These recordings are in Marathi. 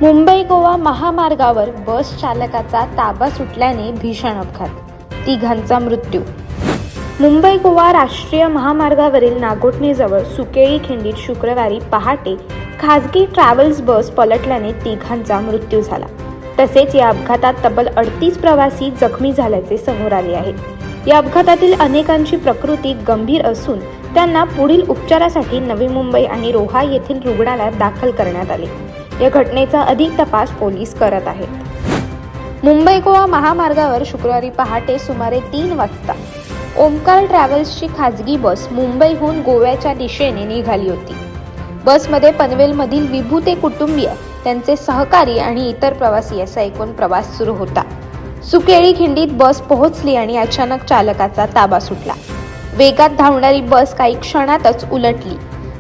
मुंबई गोवा महामार्गावर बस चालकाचा ताबा सुटल्याने भीषण अपघात, तिघांचा मृत्यू। मुंबई गोवा राष्ट्रीय महामार्गावरील नागोठणेजवळ सुकेळी खिंडीत शुक्रवारी पहाटे खासगी ट्रॅव्हल्स बस पलटल्याने तिघांचा मृत्यू झाला। तसेच या अपघातात तब्बल 38 प्रवासी जखमी झाल्याचे समोर आले आहे। या अपघातातील अनेकांची प्रकृती गंभीर असून त्यांना पुढील उपचारासाठी नवी मुंबई आणि रोहा येथील रुग्णालयात दाखल करण्यात आले। या घटनेचा अधिक तपास पोलीस करत आहेत। मुंबई गोवा महामार्गावर शुक्रवारी पहाटे सुमारे 3 वाजता ओमकार ट्रॅव्हल्सची खासगी बस मुंबईहून गोव्याच्या दिशेने निघाली होती। बसमध्ये पनवेलमधील विभूते कुटुंबीय, त्यांचे सहकारी आणि इतर प्रवासी असा एकूण प्रवास सुरू होता। सुकेळी खिंडीत बस पोहोचली आणि अचानक चालकाचा ताबा सुटला। वेगात धावणारी बस काही क्षणातच उलटली।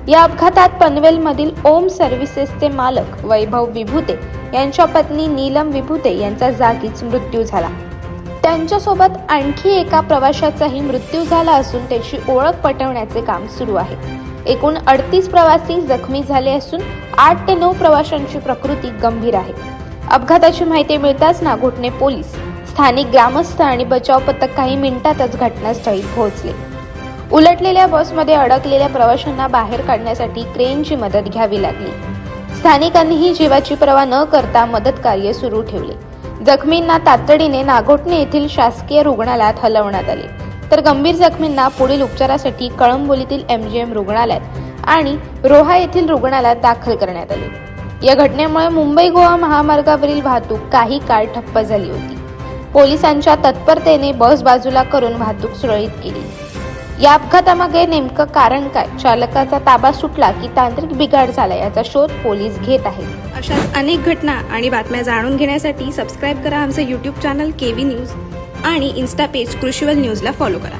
या अपघातात पनवेलमधील ओम सर्व्हिसेसचे मालक वैभव विभूते यांच्या पत्नी नीलम विभूते यांचा जागीच मृत्यू झाला। त्यांच्यासोबत आणखी एका प्रवाशाचाही मृत्यू झाला असून त्याची ओळख पटवण्याचे काम सुरू आहे। एकूण 38 प्रवासी जखमी झाले असून 8 ते 9 प्रवाशांची प्रकृती गंभीर आहे। अपघाताची माहिती मिळताच नागोठणे पोलीस, स्थानिक ग्रामस्थ आणि बचाव पथक काही मिनिटातच घटनास्थळी पोहोचले। उलटलेल्या बसमध्ये अडकलेल्या प्रवाशांना बाहेर काढण्यासाठी क्रेनची मदत घ्यावी लागली। स्थानिकांनीही जीवाची पर्वा न करता मदत कार्य सुरू ठेवले। जखमींना तातडीने नागोठणे येथील शासकीय रुग्णालयात हलवण्यात आले, तर गंभीर जखमींना पुढील उपचारासाठी कळंबोलीतील MGM रुग्णालयात आणि रोहा येथील रुग्णालयात दाखल करण्यात आले। या घटनेमुळे मुंबई गोवा महामार्गावरील वाहतूक काही काळ ठप्प झाली होती। पोलिसांच्या तत्परतेने बस बाजूला करून वाहतूक सुरळीत केली। या अपघातामागे नेमकं कारण काय, चालकाचा ताबा सुटला की तांत्रिक बिघाड झाला, याचा शोध पोलीस घेत आहेत। अशाच अनेक घटना आणि बातम्या जाणून घेण्यासाठी सबस्क्राईब करा आमचं YouTube चॅनल KV न्यूज आणि इन्स्टा पेज कृषीवल न्यूजला फॉलो करा।